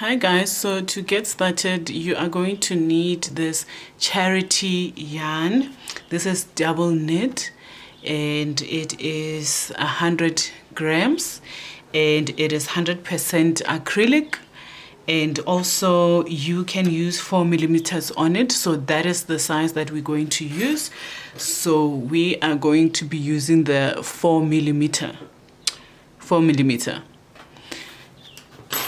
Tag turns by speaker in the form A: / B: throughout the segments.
A: Hi guys, so to get started you are going to need this charity yarn. This is double knit and it is 100 grams and it is 100% acrylic, and also you can use 4 millimeters on it, so that is the size that we're going to use. So we are going to be using the 4 millimeter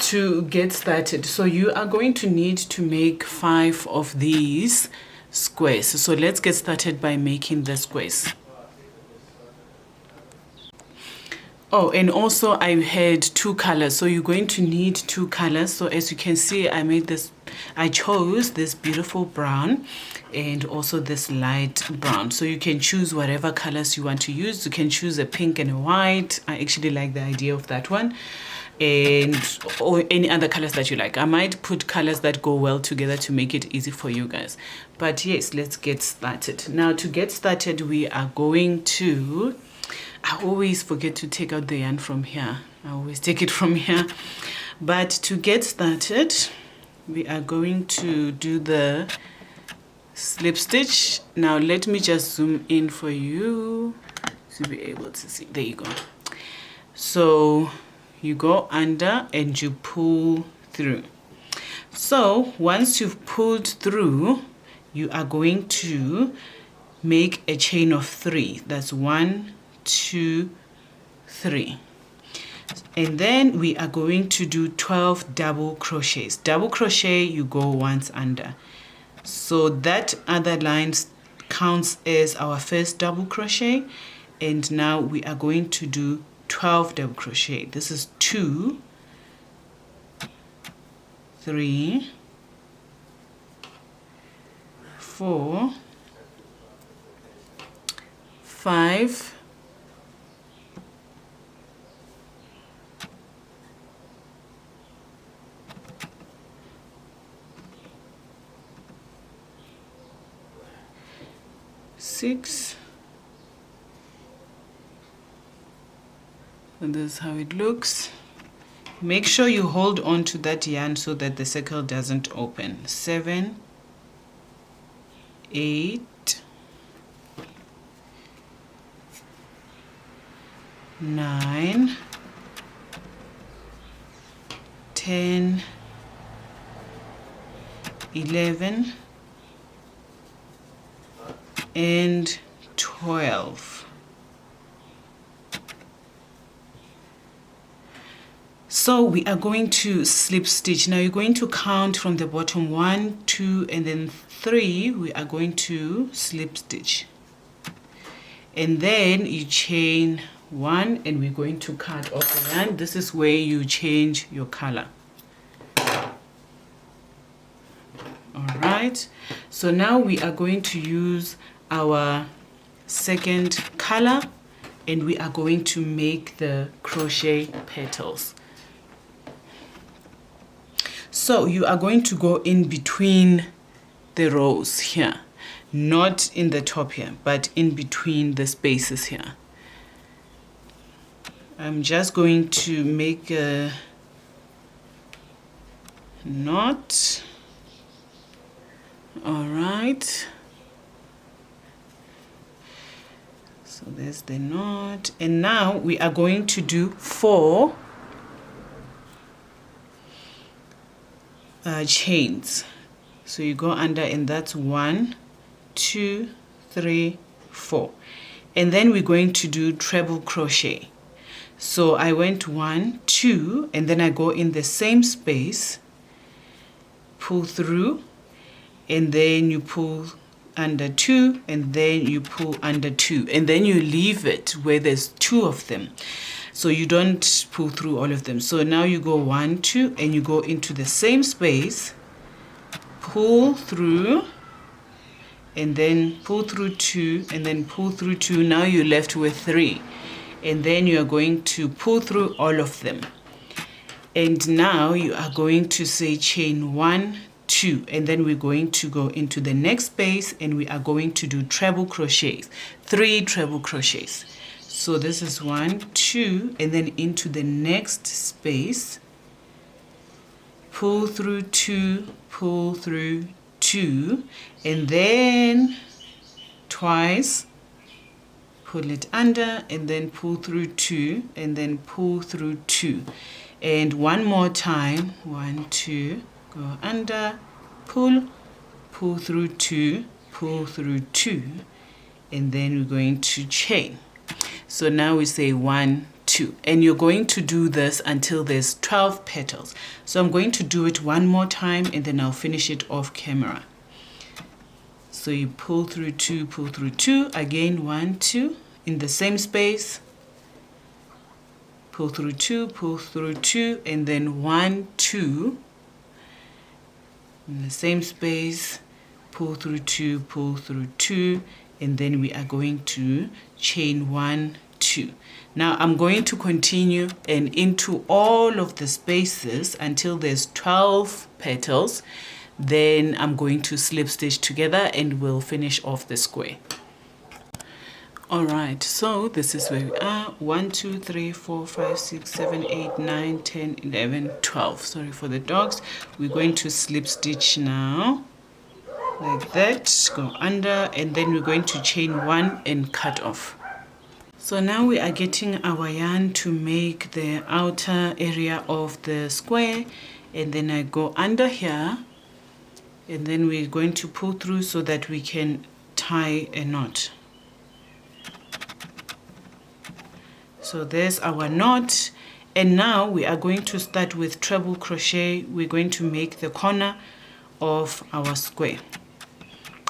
A: to get started. So you are going to need to make 5 of these squares. So let's get started by making the squares. Oh, and also I had 2 colors, so you're going to need 2 colors. So as you can see, I chose this beautiful brown and also this light brown. So you can choose whatever colors you want to use. You can choose a pink and a white. I actually like the idea of that one, or any other colors that you like. I might put colors that go well together to make it easy for you guys. But yes, let's get started. Now to get started, we are going to, I always forget to take out the yarn from here. I always take it from here. But to get started, we are going to do the slip stitch. Now let me just zoom in for you to be able to see. There you go. So you go under and you pull through. So once you've pulled through, you are going to make a chain of 3. That's 1, 2, 3. And then we are going to do 12 double crochets. Double crochet, you go once under. So that other line counts as our first double crochet. And now we are going to do 12 double crochet. This is 2, 3, 4, 5, 6, and this is how it looks. Make sure you hold on to that yarn so that the circle doesn't open. 7, 8, 9, 10, 11, and 12. So we are going to slip stitch. Now you're going to count from the bottom 1, 2, and then 3. We are going to slip stitch. And then you chain 1 and we're going to cut off the yarn. This is where you change your color. Alright, so now we are going to use our second color and we are going to make the crochet petals. So you are going to go in between the rows here, not in the top here, but in between the spaces here. I'm just going to make a knot. All right. So there's the knot. And now we are going to do 4 chains. So you go under and that's 1, 2, 3, 4. And then we're going to do treble crochet. So I went 1, 2, and then I go in the same space, pull through, and then you pull under 2, and then you pull under 2, and then you leave it where there's 2 of them, so you don't pull through all of them. So now you go 1, 2, and you go into the same space, pull through, and then pull through 2, and then pull through 2. Now you're left with 3, and then you are going to pull through all of them. And now you are going to say chain 1, 2, and then we're going to go into the next space and we are going to do treble crochets, 3 treble crochets. So this is 1, 2, and then into the next space, pull through 2, pull through 2, and then twice, pull it under, and then pull through 2, and then pull through 2. And one more time, 1, 2, go under, pull, pull through 2, pull through 2, and then we're going to chain. So now we say 1, 2, and you're going to do this until there's 12 petals. So I'm going to do it one more time, and then I'll finish it off camera. So you pull through 2, pull through 2, again 1, 2, in the same space, pull through 2, pull through 2, and then 1, 2, in the same space, pull through 2, pull through 2, and then we are going to chain 1, 2. Now I'm going to continue and into all of the spaces until there's 12 petals. Then I'm going to slip stitch together and we'll finish off the square. All right, so this is where we are. 1, 2, 3, 4, 5, 6, 7, 8, 9, 10, 11, 12. Sorry for the dogs. We're going to slip stitch now, like that, go under, and then we're going to chain 1 and cut off. So now we are getting our yarn to make the outer area of the square, and then I go under here, and then we're going to pull through so that we can tie a knot. So there's our knot, and now we are going to start with treble crochet. We're going to make the corner of our square.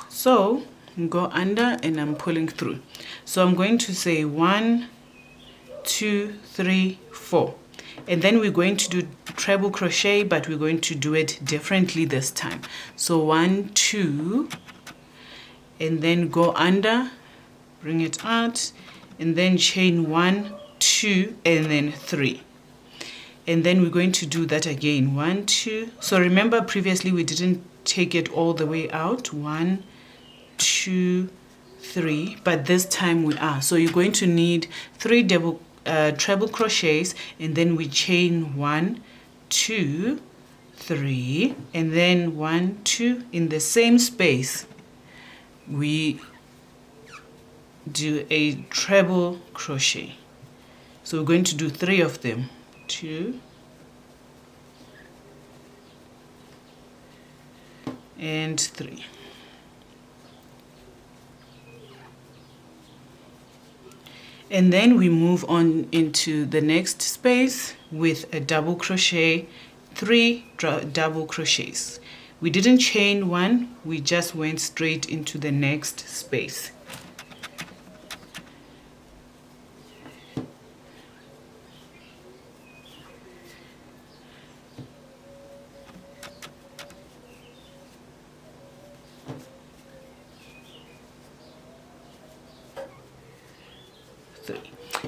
A: So go under and I'm pulling through. So I'm going to say 1, 2, 3, 4, and then we're going to do treble crochet, but we're going to do it differently this time. So 1, 2, and then go under, bring it out, and then chain 1, 2, and then 3. And then we're going to do that again. 1, 2. So remember previously we didn't take it all the way out. 1, 2, 3, but this time we are. So you're going to need 3 treble crochets, and then we chain 1, 2, 3, and then 1, 2 in the same space. We do a treble crochet. So we're going to do 3 of them. 2 and 3. And then we move on into the next space with a double crochet, 3 double crochets. We didn't chain 1, we just went straight into the next space.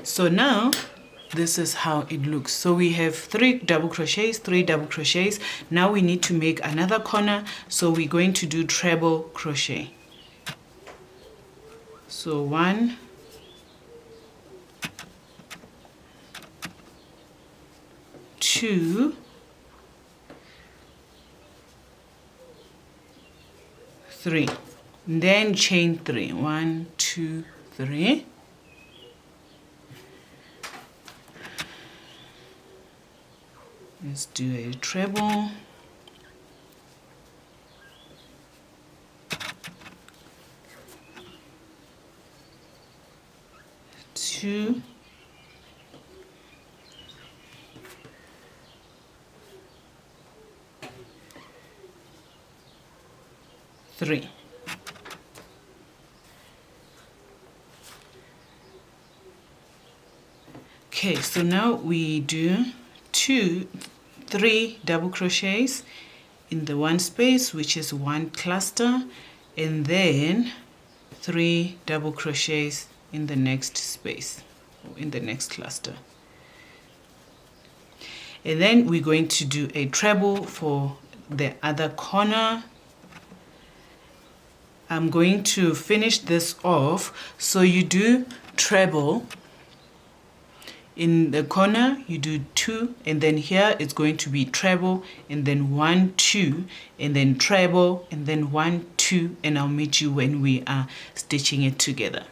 A: So now this is how it looks. So we have 3 double crochets, 3 double crochets. Now we need to make another corner, so we're going to do treble crochet. So 1, 2, 3, then chain 3. 1, 2, 3. Let's do a treble. 2, 3. Okay, so now we do 3 double crochets in the one space, which is 1 cluster, and then 3 double crochets in the next space, or in the next cluster. And then we're going to do a treble for the other corner. I'm going to finish this off. So you do treble in the corner you do 2, and then here it's going to be treble, and then 1 2, and then treble, and then 1 2, and I'll meet you when we are stitching it together.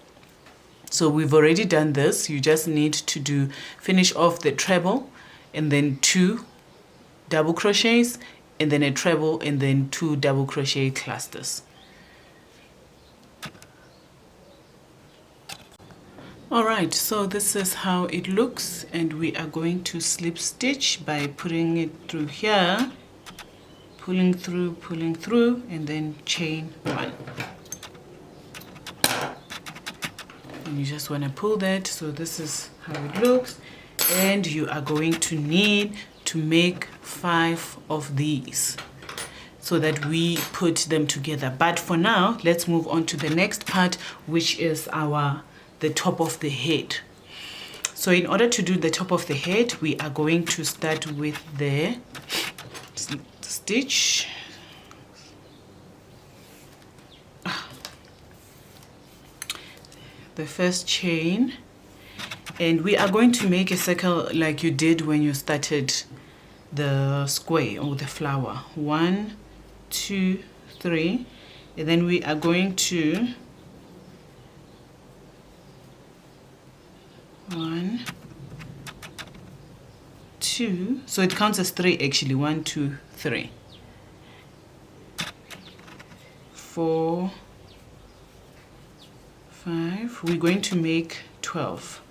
A: So we've already done this. You just need to finish off the treble, and then 2 double crochets, and then a treble, and then 2 double crochet clusters. Alright, so this is how it looks, and we are going to slip stitch by putting it through here, pulling through, and then chain 1. And you just want to pull that. So this is how it looks, and you are going to need to make 5 of these so that we put them together. But for now, let's move on to the next part, which is the top of the head. So in order to do the top of the head, we are going to start with the stitch. The first chain, and we are going to make a circle like you did when you started the square or the flower. 1 2 3, and then we are going to 1 2, so it counts as 3 actually. 1 2 3 4 5. We're going to make 12.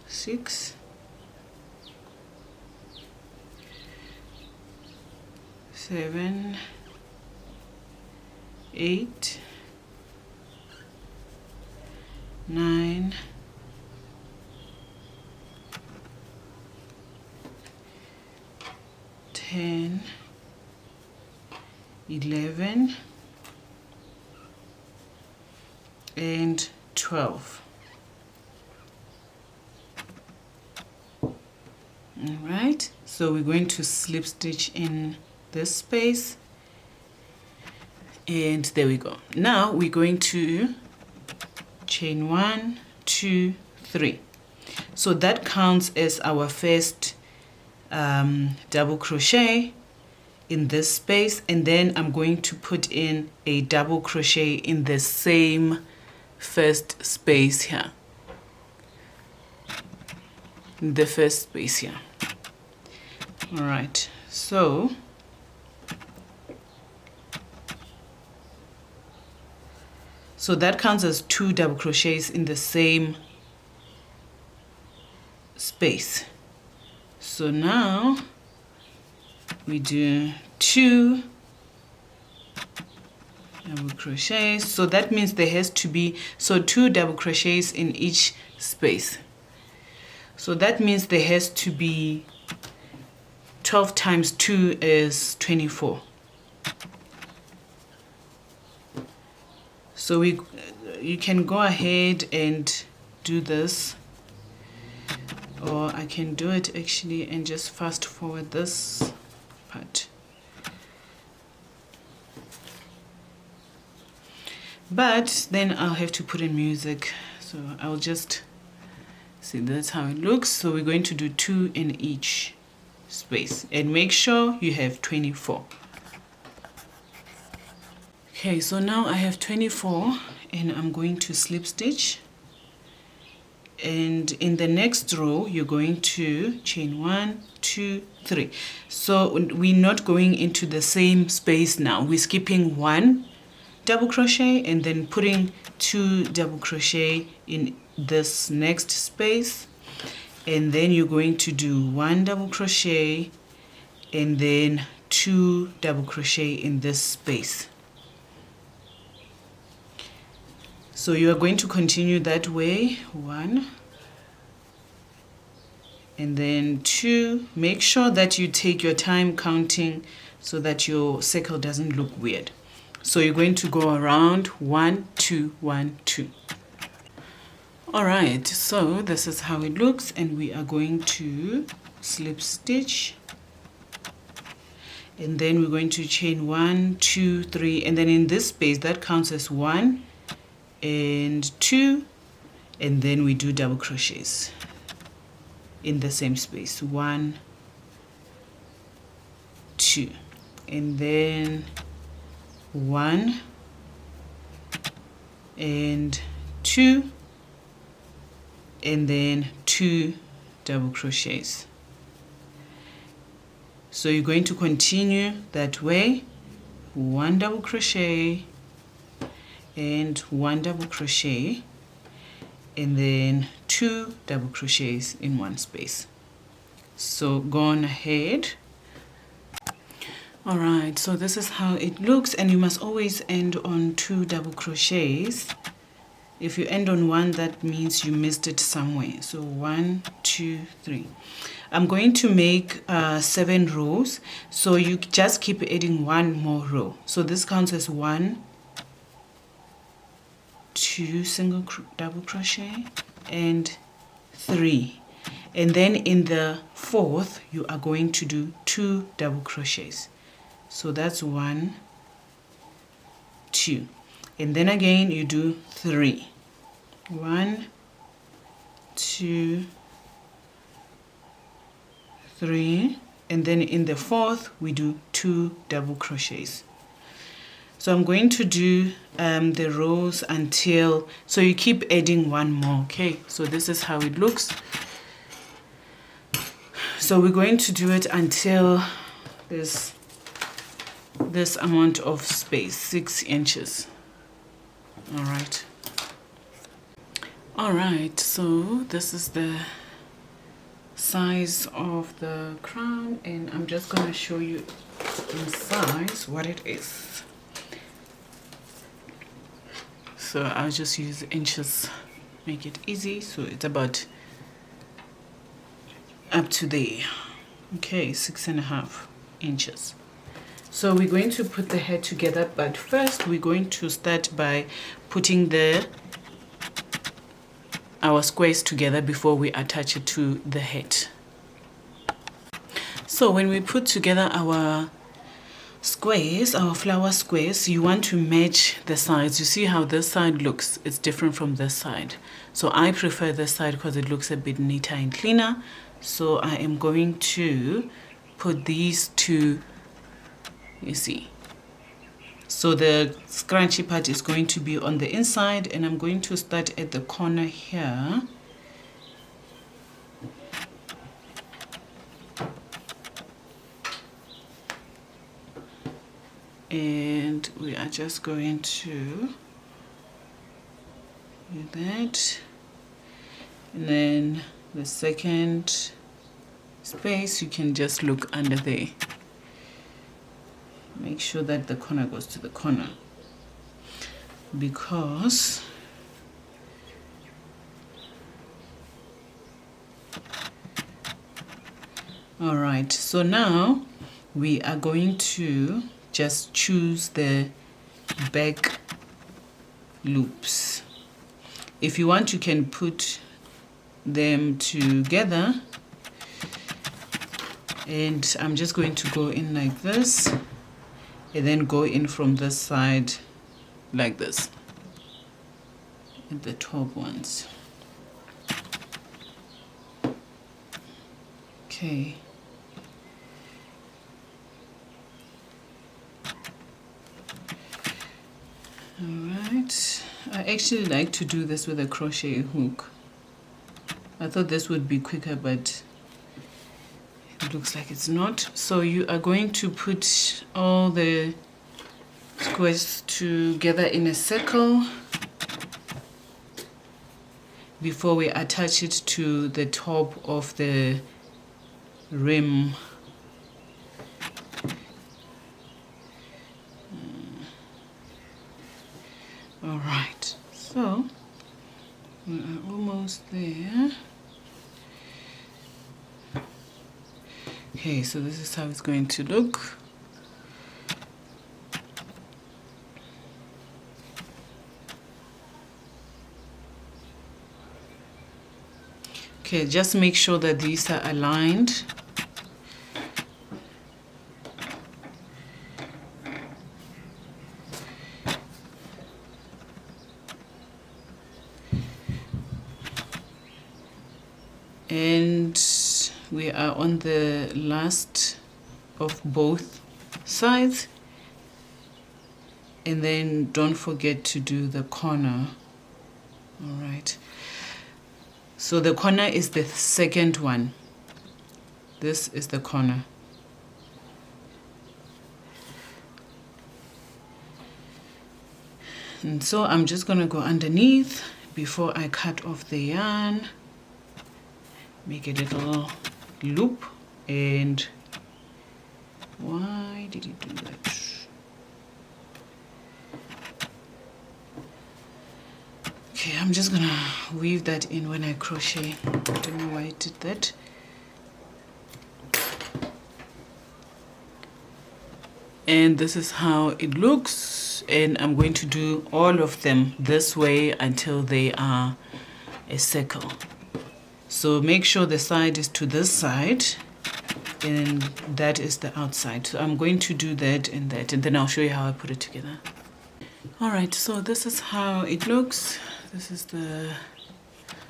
A: 6 7 8 9 10 11 and 12. All right, so we're going to slip stitch in this space, and there we go. Now we're going to chain 1 2 3, so that counts as our first double crochet in this space, and then I'm going to put in a double crochet in the same first space here, in the first space here. All right, so that counts as 2 double crochets in the same space. So now we do 2 double crochets, so that means there has to be 2 double crochets in each space. So that means there has to be 12 times 2 is 24. So you can go ahead and do this, or I can do it actually and just fast forward this part. But then I'll have to put in music, so I'll just see. That's how it looks. So we're going to do 2 in each space, and make sure you have 24. Okay, so now I have 24, and I'm going to slip stitch, and in the next row you're going to chain 1 2 3. So we're not going into the same space now. We're skipping 1 double crochet and then putting 2 double crochet in this next space, and then you're going to do 1 double crochet and then 2 double crochet in this space. So you are going to continue that way. 1 and then 2. Make sure that you take your time counting so that your circle doesn't look weird. So you're going to go around 1 2 1 2. All right, so this is how it looks, and we are going to slip stitch, and then we're going to chain 1 2 3, and then in this space that counts as 1 and 2, and then we do double crochets. in the same space. 1, 2, and then 1 and 2, and then 2 double crochets. So you're going to continue that way. 1 double crochet and 1 double crochet, and then 2 double crochets in one space. So go on ahead. All right, so this is how it looks, and you must always end on 2 double crochets. If you end on 1, that means you missed it somewhere. So 1, 2, 3. I'm going to make 7 rows, so you just keep adding 1 more row. So this counts as 1, 2 double crochet, and 3. And then in the 4th, you are going to do 2 double crochets. So that's 1, 2. And then again, you do 3. 1, 2, 3, and then in the 4th we do 2 double crochets. So I'm going to do the rows until, so you keep adding 1 more. Okay, so this is how it looks. So we're going to do it until there's this amount of space, 6 inches. All right, so this is the size of the crown, and I'm just going to show you in size what it is. So I'll just use inches, make it easy. So it's about up to there. Okay, 6.5 inches. So we're going to put the head together, but first we're going to start by putting our squares together before we attach it to the head. So when we put together our squares, our flower squares, you want to match the sides. You see how this side looks? It's different from this side. So I prefer this side because it looks a bit neater and cleaner. So I am going to put these two, you see. So the scrunchy part is going to be on the inside, and I'm going to start at the corner here. And we are just going to do that. And then the second space, you can just look under there. Make sure that the corner goes to the corner, because all right, so now we are going to just choose the back loops. If you want, you can put them together, and I'm just going to go in like this, and then go in from this side like this at the top ones. Okay. All right. I actually like to do this with a crochet hook. I thought this would be quicker, but it looks like it's not. So you are going to put all the squares together in a circle before we attach it to the top of the rim. All right, so we are almost there. Okay, so this is how it's going to look. Okay, just make sure that these are aligned. And are on the last of both sides, and then don't forget to do the corner. All right, so the corner is the second one. This is the corner. And so I'm just going to go underneath before I cut off the yarn, make a little loop. And why did it do that? Okay, I'm just gonna weave that in when I crochet. I don't know why it did that. And this is how it looks, and I'm going to do all of them this way until they are a circle. So make sure the side is to this side and that is the outside. So I'm going to do that, and then I'll show you how I put it together. All right, so this is how it looks. This is the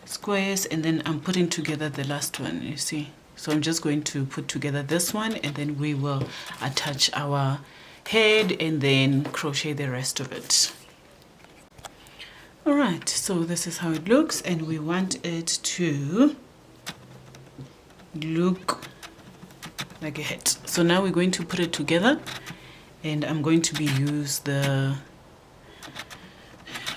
A: squares, and then I'm putting together the last one, you see. So I'm just going to put together this one, and then we will attach our head and then crochet the rest of it. All right, so this is how it looks, and we want it to look like a head. So now we're going to put it together, and I'm going to use the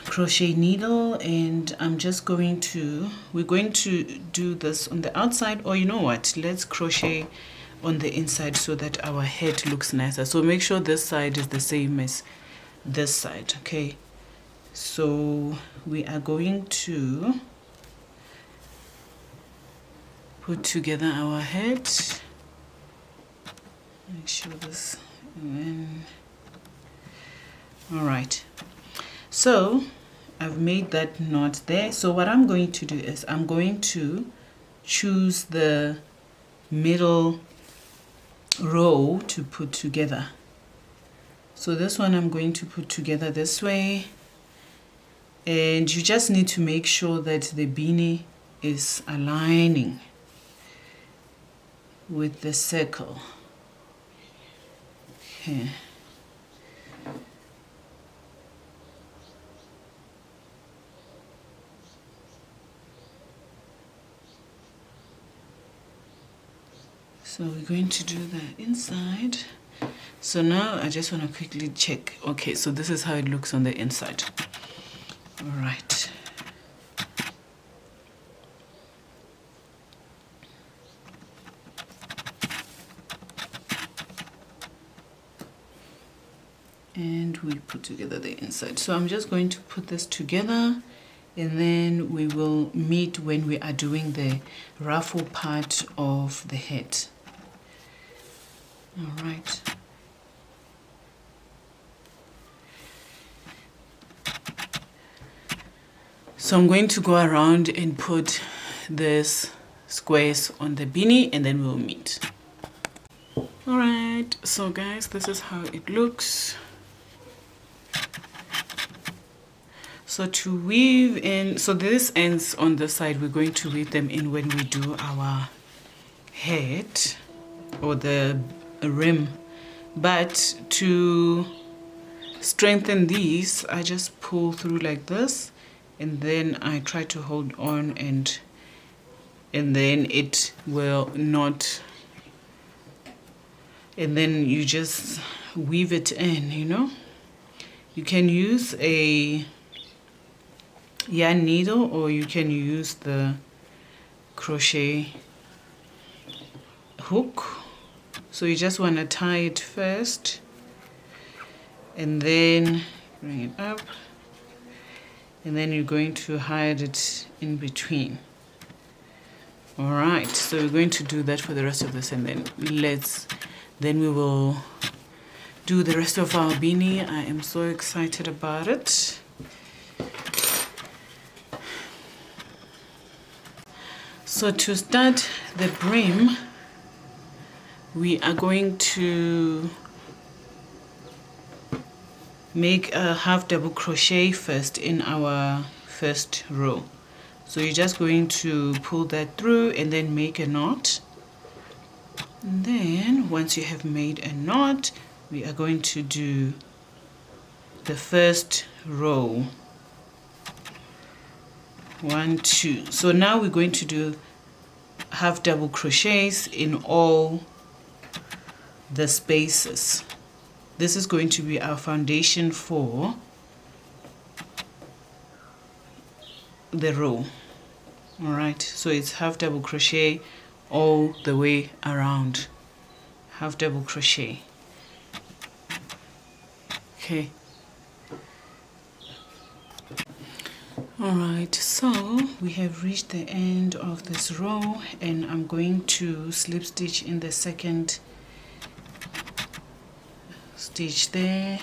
A: crochet needle, and I'm just going to, we're going to do this on the outside, or you know what, let's crochet on the inside so that our head looks nicer. So make sure this side is the same as this side. Okay, so we are going to put together our head. Make sure this, and then, all right, so I've made that knot there. So what I'm going to do is I'm going to choose the middle row to put together. So this one I'm going to put together this way, and you just need to make sure that the beanie is aligning with the circle. Okay. So we're going to do the inside. So now I just want to quickly check. Okay, so this is how it looks on the inside. All right. And we put together the inside. So I'm just going to put this together, and then we will meet when we are doing the ruffle part of the head. All right. So I'm going to go around and put this squares on the beanie, and then we'll meet. All right, so guys, this is how it looks. So to weave in, so this ends on the side, we're going to weave them in when we do our head or the rim. But to strengthen these, I just pull through like this, and then I try to hold on, and then it will not, and then you just weave it in, you know. You can use a yarn needle, or you can use the crochet hook. So you just want to tie it first, and then bring it up, and then you're going to hide it in between. All right, so we're going to do that for the rest of this, and then we will do the rest of our beanie. I am so excited about it. So to start the brim, we are going to make a half double crochet first in our first row. So you're just going to pull that through and then make a knot. And then once you have made a knot, we are going to do the first row. 1, 2. So now we're going to do half double crochets in all the spaces. This is going to be our foundation for the row. All right, so it's half double crochet all the way around. Half double crochet. Okay. All right, so we have reached the end of this row, and I'm going to slip stitch in the second stitch there.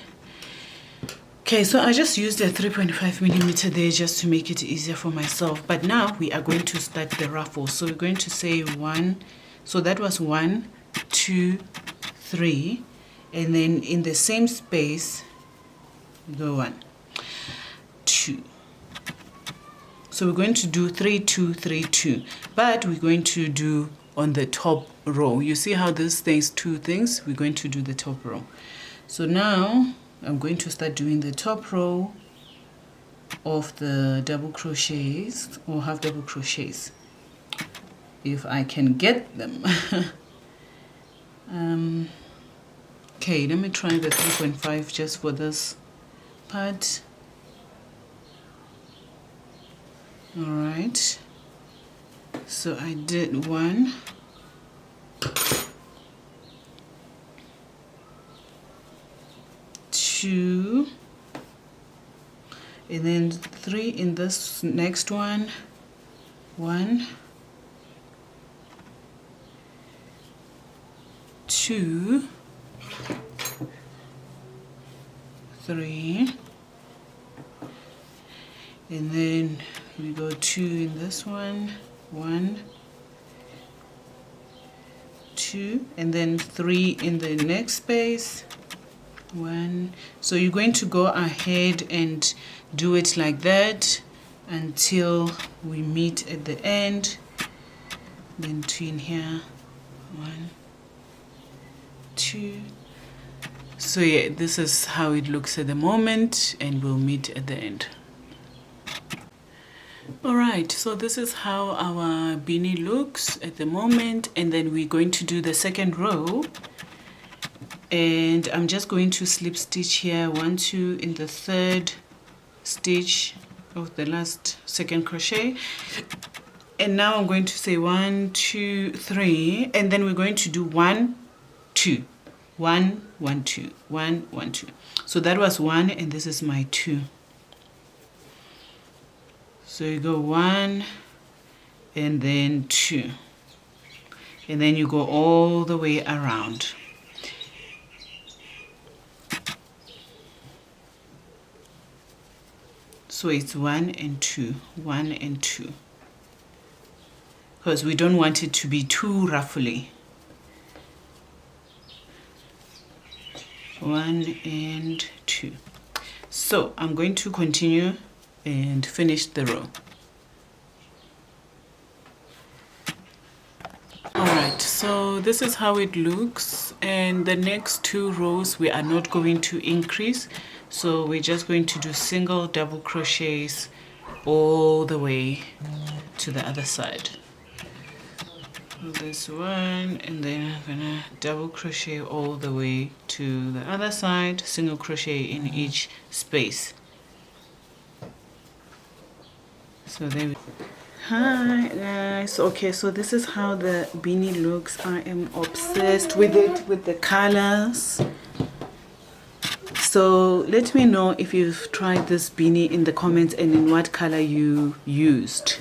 A: Okay, so I just used a 3.5 millimeter there just to make it easier for myself. But now we are going to start the ruffle. So we're going to say 1. So that was 1, 2, 3, and then in the same space we go 1, 2. So we're going to do 3, 2, 3, 2, but we're going to do on the top row. You see how this stays 2 things? We're going to do the top row. So now I'm going to start doing the top row of the double crochets or half double crochets, if I can get them. Okay, let me try the 3.5 just for this part. All right, so I did 1, 2, and then 3 in this next one. 1, 2, 3, and then we go 2 in this one. 1, 2, and then 3 in the next space. 1. So you're going to go ahead and do it like that until we meet at the end. Then 2 in here. 1, 2. So yeah, this is how it looks at the moment, and we'll meet at the end. Alright, so this is how our beanie looks at the moment, and then we're going to do the second row, and I'm just going to slip stitch here 1, 2 in the third stitch of the last second crochet, and now I'm going to say 1, 2, 3, and then we're going to do 1, 2, 1, 1, 2, 1, 1, 2. So that was 1, and this is my 2. So you go 1 and then 2, and then you go all the way around. So it's 1 and 2, 1 and 2, because we don't want it to be too ruffly. 1 and 2. So I'm going to continue and finish the row. Alright, so this is how it looks, and the next 2 rows we are not going to increase, so we're just going to do single double crochets all the way to the other side. This one, and then I'm gonna double crochet all the way to the other side, single crochet in each space. So there we go. Hi guys. Okay, so this is how the beanie looks. I am obsessed with it, with the colors. So let me know if you've tried this beanie in the comments and in what color you used.